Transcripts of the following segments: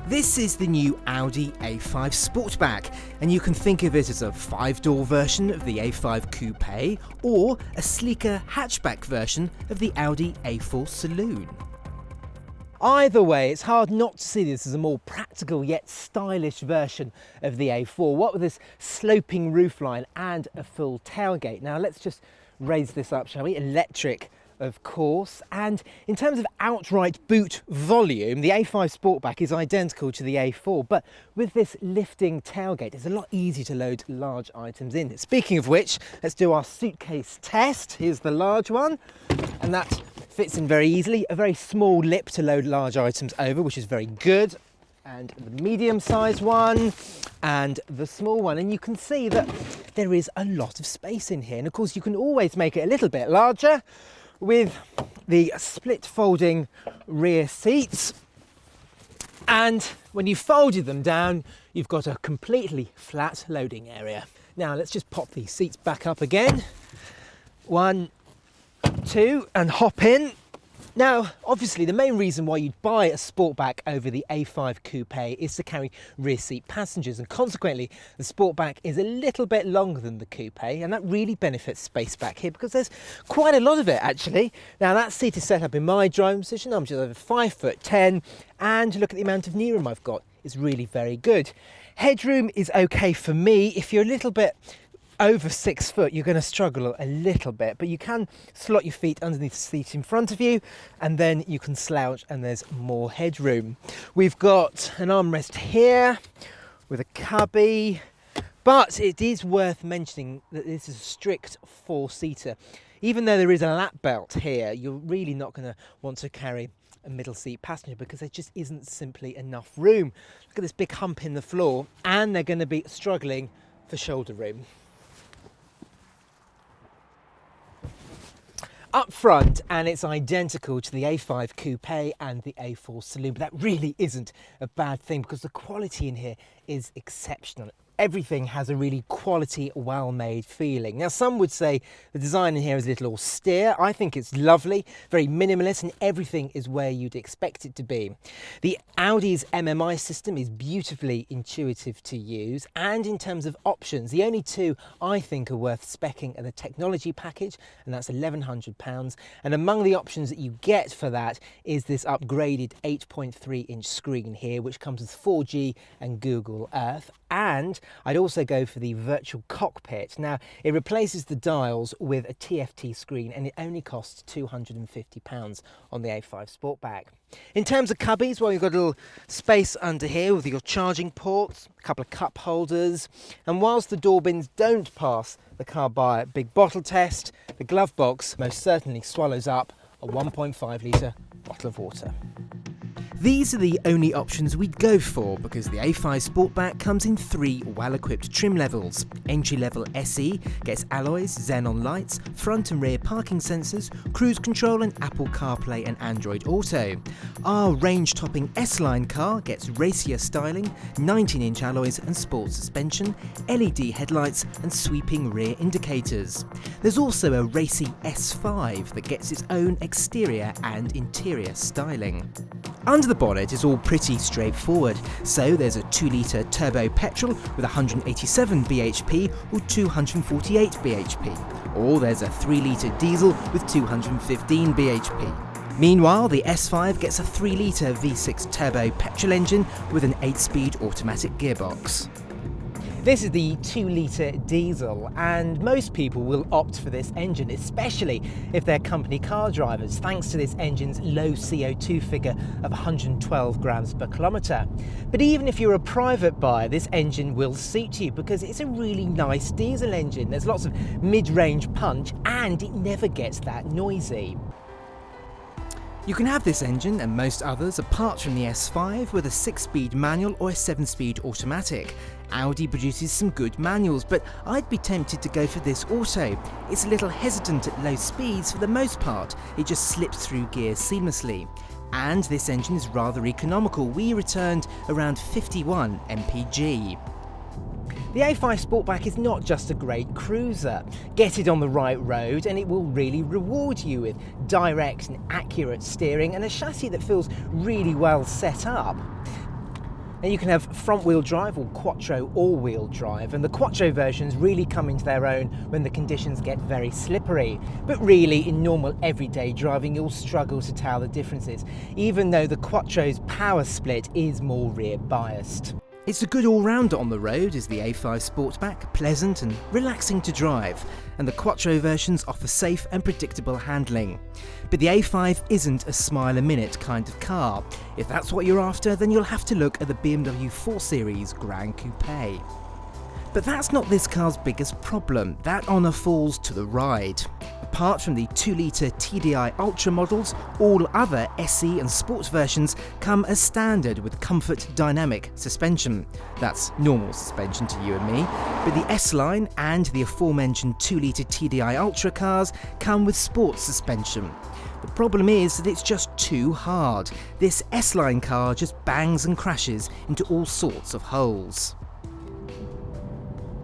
This is the new Audi A5 Sportback, and you can think of it as a 5-door version of the A5 Coupe or a sleeker hatchback version of the Audi A4 Saloon. Either way, it's hard not to see this as a more practical yet stylish version of the A4, what with this sloping roofline and a full tailgate. Now let's just raise this up, shall we? Electric, of course, and in terms of outright boot volume, the A5 Sportback is identical to the A4, but with this lifting tailgate, it's a lot easier to load large items in. Speaking of which, let's do our suitcase test. Here's the large one, and that fits in very easily. A very small lip to load large items over, which is very good. And the medium-sized one and the small one. And you can see that there is a lot of space in here. And of course, you can always make it a little bit larger with the split folding rear seats. And when you folded them down, you've got a completely flat loading area. Now let's just pop these seats back up again. 1, 2, and hop in. Now, obviously, the main reason why you'd buy a Sportback over the A5 Coupe is to carry rear seat passengers, and consequently, the Sportback is a little bit longer than the Coupe, and that really benefits space back here because there's quite a lot of it, actually. Now, that seat is set up in my driving position. I'm just over 5'10", and look at the amount of knee room I've got. It's really very good. Headroom is okay for me. If you're a little bit over 6 foot, you're going to struggle a little bit, but you can slot your feet underneath the seat in front of you, and then you can slouch and there's more headroom. We've got an armrest here with a cubby, but it is worth mentioning that this is a strict 4-seater. Even though there is a lap belt here, you're really not going to want to carry a middle seat passenger because there just isn't simply enough room. Look at this big hump in the floor, and they're going to be struggling for shoulder room. Up front, and it's identical to the A5 Coupe and the A4 Saloon, but that really isn't a bad thing because the quality in here is exceptional. Everything has a really quality, well-made feeling. Now, some would say the design in here is a little austere. I think it's lovely, very minimalist, and everything is where you'd expect it to be. The Audi's MMI system is beautifully intuitive to use, and in terms of options, the only two I think are worth speccing are the technology package, and that's £1,100. And among the options that you get for that is this upgraded 8.3-inch screen here, which comes with 4G and Google Earth. And I'd also go for the virtual cockpit. Now, it replaces the dials with a TFT screen, and it only costs £250 on the A5 Sportback. In terms of cubbies, well, you've got a little space under here with your charging ports, a couple of cup holders, and whilst the door bins don't pass the Carbuyer big bottle test, the glove box most certainly swallows up a 1.5 litre bottle of water. These are the only options we'd go for because the A5 Sportback comes in 3 well-equipped trim levels. Entry-level SE gets alloys, xenon lights, front and rear parking sensors, cruise control and Apple CarPlay and Android Auto. Our range-topping S-Line car gets racier styling, 19-inch alloys and sport suspension, LED headlights and sweeping rear indicators. There's also a racy S5 that gets its own exterior and interior styling. Under the bonnet is all pretty straightforward, so there's a 2-litre turbo petrol with 187 bhp or 248 bhp, or there's a 3-litre diesel with 215 bhp. Meanwhile, the S5 gets a 3-litre V6 turbo petrol engine with an 8-speed automatic gearbox. This is the 2-litre diesel, and most people will opt for this engine, especially if they're company car drivers, thanks to this engine's low CO2 figure of 112 grams per kilometre. But even if you're a private buyer, this engine will suit you because it's a really nice diesel engine. There's lots of mid-range punch, and it never gets that noisy. You can have this engine and most others apart from the S5 with a 6-speed manual or a 7-speed automatic. Audi produces some good manuals, but I'd be tempted to go for this auto. It's a little hesitant at low speeds for the most part, it just slips through gears seamlessly. And this engine is rather economical, we returned around 51 mpg. The A5 Sportback is not just a great cruiser. Get it on the right road and it will really reward you with direct and accurate steering and a chassis that feels really well set up. Now you can have front-wheel drive or quattro all-wheel drive, and the quattro versions really come into their own when the conditions get very slippery. But really, in normal everyday driving, you'll struggle to tell the differences, even though the quattro's power split is more rear biased. It's a good all-rounder on the road, is the A5 Sportback, pleasant and relaxing to drive, and the quattro versions offer safe and predictable handling. But the A5 isn't a smile-a-minute kind of car. If that's what you're after, then you'll have to look at the BMW 4 Series Grand Coupe. But that's not this car's biggest problem. That honour falls to the ride. Apart from the 2-litre TDI Ultra models, all other SE and sports versions come as standard with Comfort Dynamic suspension. That's normal suspension to you and me, but the S-Line and the aforementioned 2-litre TDI Ultra cars come with sports suspension. The problem is that it's just too hard. This S-Line car just bangs and crashes into all sorts of holes.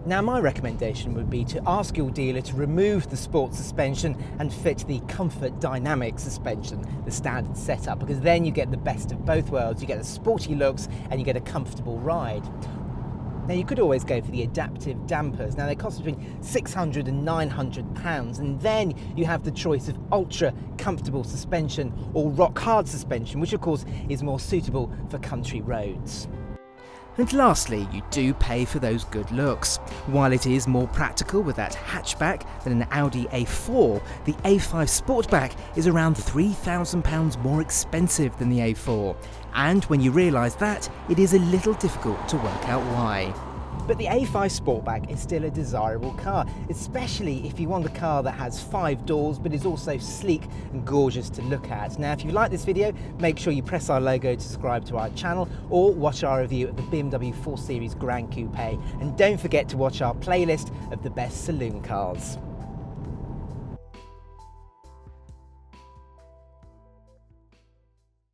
Now my recommendation would be to ask your dealer to remove the sports suspension and fit the Comfort Dynamic suspension, the standard setup, because then you get the best of both worlds. You get the sporty looks and you get a comfortable ride. Now you could always go for the adaptive dampers. Now they cost between £600 and £900, and then you have the choice of ultra comfortable suspension or rock hard suspension, which of course is more suitable for country roads. And lastly, you do pay for those good looks. While it is more practical with that hatchback than an Audi A4, the A5 Sportback is around £3,000 more expensive than the A4. And when you realise that, it is a little difficult to work out why. But the A5 Sportback is still a desirable car, especially if you want a car that has 5 doors but is also sleek and gorgeous to look at. Now if you like this video, make sure you press our logo to subscribe to our channel or watch our review of the BMW 4 Series Grand Coupe, and don't forget to watch our playlist of the best saloon cars.